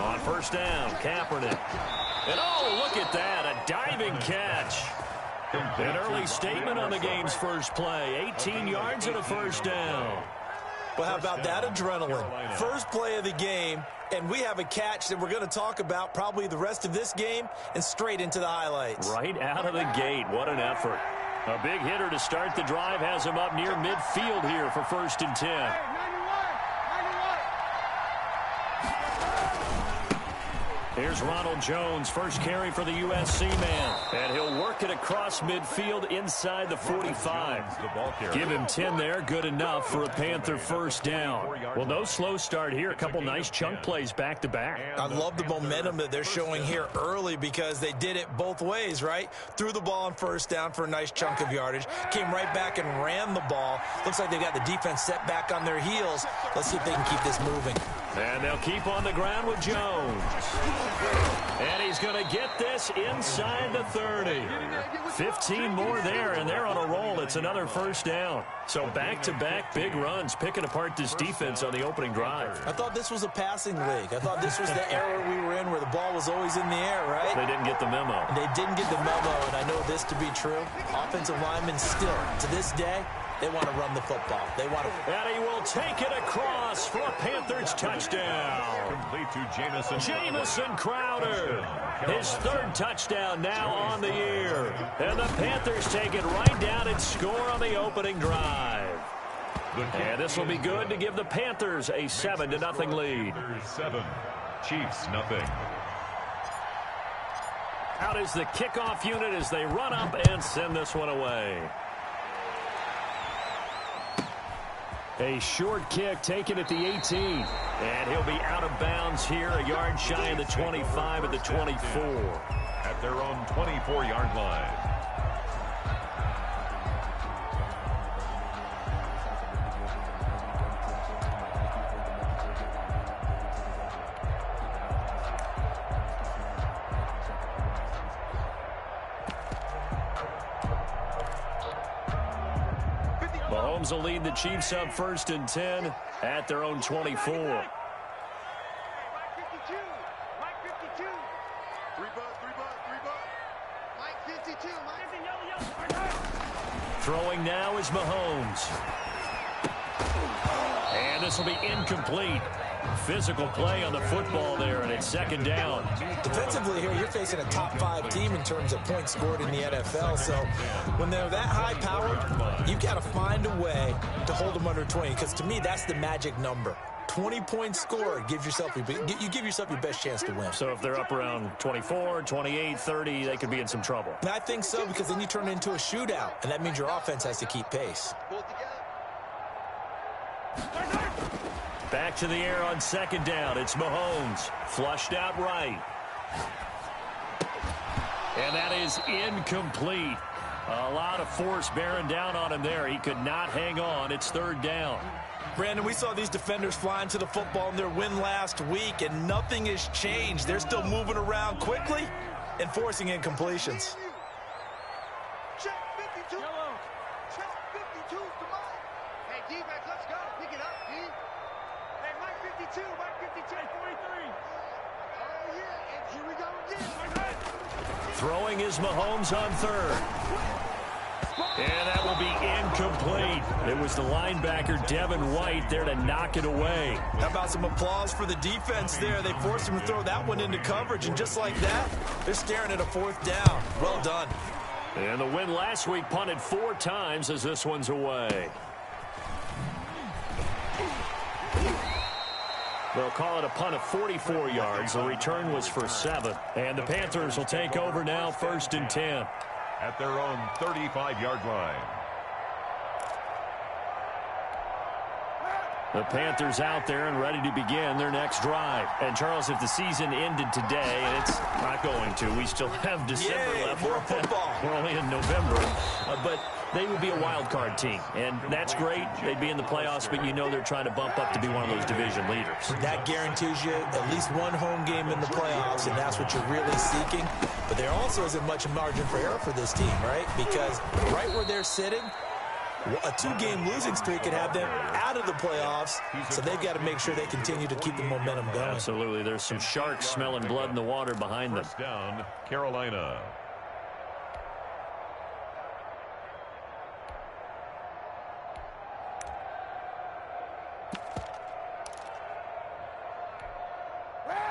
On first down, Kaepernick. And oh, look at that, a diving catch. An early statement on the game's first play. 18 yards and a first down. Well, how about that adrenaline? First play of the game, and we have a catch that we're going to talk about probably the rest of this game and straight into the highlights. Right out of the gate, what an effort. A big hitter to start the drive has him up near midfield here for 1st and 10. Here's Ronald Jones, first carry for the USC man. And he'll work it across midfield inside the 45. Give him 10 there, good enough for a Panther first down. Well, no slow start here. A couple nice chunk plays back-to-back. I love the momentum that they're showing here early because they did it both ways, right? Threw the ball on first down for a nice chunk of yardage. Came right back and ran the ball. Looks like they got the defense set back on their heels. Let's see if they can keep this moving. And they'll keep on the ground with Jones. And he's going to get this inside the 30. 15 more there, and they're on a roll. It's another first down. So back-to-back big runs, picking apart this defense on the opening drive. I thought this was a passing league. I thought this was the era we were in where the ball was always in the air, right? They didn't get the memo. They didn't get the memo, and I know this to be true. Offensive linemen still, to this day, they want to run the football. They want to. And he will take it across for a Panthers touchdown. Complete to Jamison Crowder. His 3rd touchdown now on the year. And the Panthers take it right down and score on the opening drive. And this will be good to give the Panthers a 7-0 lead. 7, Chiefs 0. Out is the kickoff unit as they run up and send this one away. A short kick taken at the 18. And he'll be out of bounds here, a yard shy of the 25 at the 24. At their own 24-yard line. Mahomes will lead the Chiefs up 1st and 10 at their own 24. Throwing now is Mahomes. And this will be incomplete. Physical play on the football there, and it's 2nd down. Defensively here, you're facing a top 5 team in terms of points scored in the NFL. So when they're that high-powered, you got to find a way to hold them under 20. Because to me, that's the magic number. 20 points scored gives yourself you give yourself your best chance to win. So if they're up around 24, 28, 30, they could be in some trouble. And I think so, because then you turn it into a shootout, and that means your offense has to keep pace. Back to the air on 2nd down. It's Mahomes. Flushed out right. And that is incomplete. A lot of force bearing down on him there. He could not hang on. It's 3rd down. Brandon, we saw these defenders flying to the football in their win last week, and nothing has changed. They're still moving around quickly and forcing incompletions. Check 52. Yellow. Check 52. Come on. Hey, D-back, let's go. Pick it up, D. Hey, Mike 52. Mike 52. 43. Oh, yeah. And here we go again. Throwing is Mahomes on 3rd. And that will be incomplete. It was the linebacker, Devin White, there to knock it away. How about some applause for the defense there? They forced him to throw that one into coverage, and just like that, they're staring at a 4th down. Well done. And the win last week punted 4 times as this one's away. They'll call it a punt of 44 yards. The return was for 7. And the Panthers will take over now, 1st and 10. At their own 35-yard line. The Panthers out there and ready to begin their next drive. And, Charles, if the season ended today, and it's not going to, we still have December left. More football. We're only in November. But they would be a wild card team, and that's great. They'd be in the playoffs, but you know they're trying to bump up to be one of those division leaders. That guarantees you at least one home game in the playoffs, and that's what you're really seeking. But there also isn't much margin for error for this team, right? Because right where they're sitting, a 2-game losing streak could have them out of the playoffs, so they've got to make sure they continue to keep the momentum going. Absolutely. There's some sharks smelling blood in the water behind them. First down, Carolina.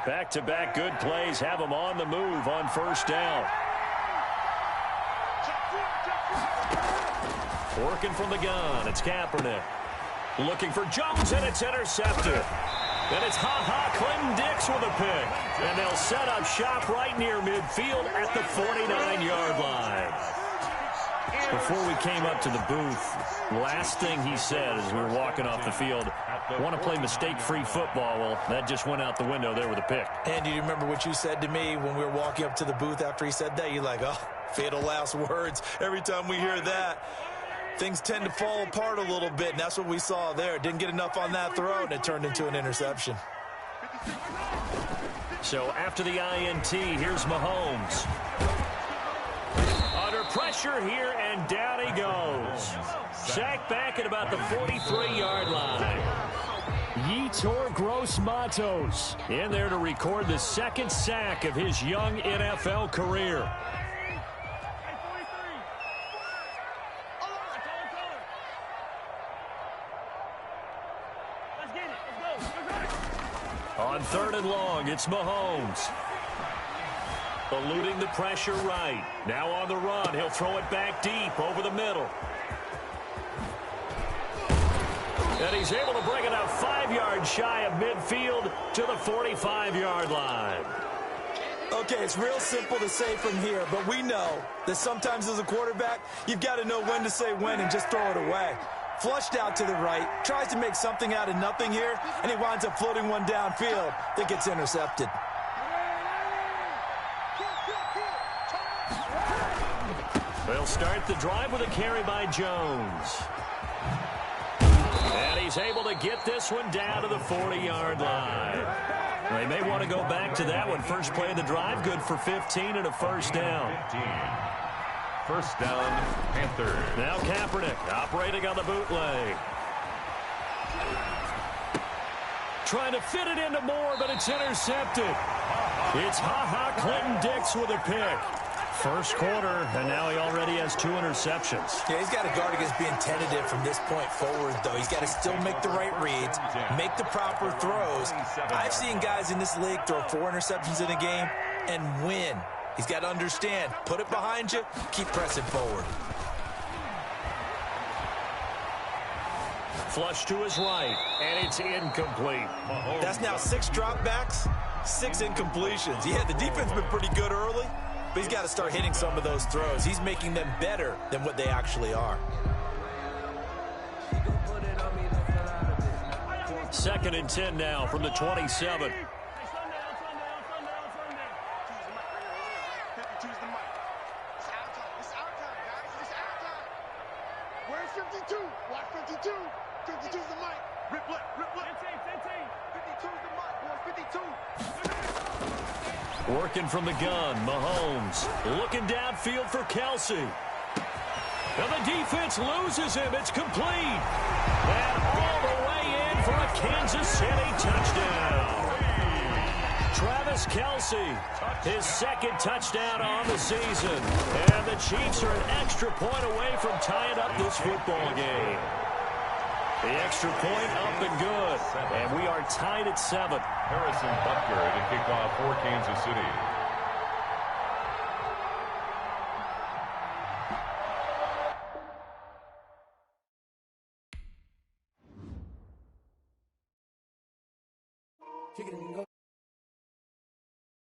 Back-to-back good plays have them on the move on first down. Working from the gun, it's Kaepernick. Looking for Jones, and it's intercepted. And it's Clinton Dix with a pick. And they'll set up shop right near midfield at the 49-yard line. Before we came up to the booth, last thing he said as we were walking off the field, want to play mistake-free football. Well, that just went out the window there with a pick. And do you remember what you said to me when we were walking up to the booth after he said that? You're like, oh, fatal last words. Every time we hear that, things tend to fall apart a little bit, and that's what we saw there. Didn't get enough on that throw, and it turned into an interception. So after the INT, here's Mahomes. Under pressure here, and down he goes. Sacked back at about the 43-yard line. Yetur Gross-Matos in there to record the second sack of his young NFL career. On 3rd and long, it's Mahomes. Eluding the pressure right. Now on the run. He'll throw it back deep over the middle. And he's able to bring it out 5 yards shy of midfield to the 45-yard line. Okay, it's real simple to say from here, but we know that sometimes as a quarterback, you've got to know when to say when and just throw it away. Flushed out to the right, tries to make something out of nothing here, and he winds up floating one downfield that gets intercepted. They'll start the drive with a carry by Jones. And he's able to get this one down to the 40-yard line. They may want to go back to that one. First play of the drive, good for 15 and a first down. 15. First down, Panthers. Now Kaepernick operating on the bootleg. Trying to fit it into Moore, but it's intercepted. It's Clinton Dix with a pick. First quarter, and now he already has 2 interceptions. Yeah, he's got to guard against being tentative from this point forward, though. He's got to still make the right reads, make the proper throws. I've seen guys in this league throw 4 interceptions in a game and win. He's got to understand, put it behind you, keep pressing forward. Flush to his right, and it's incomplete. That's now 6 dropbacks, 6 incompletions. Yeah, the defense has been pretty good early, but he's got to start hitting some of those throws. He's making them better than what they actually are. 2nd and 10 now from the 27. Where's 52? Watch 52. 52's the mic. Rip left, rip left. 52's the mic, boys. 52. Working from the gun, Mahomes. Looking downfield for Kelsey. And the defense loses him. It's complete. And all the way in for a Kansas City touchdown. Travis Kelsey, his 2nd touchdown on the season. And the Chiefs are an extra point away from tying up this football game. The extra point up and good. And we are tied at 7. Harrison Butker to kick off for Kansas City. Chicken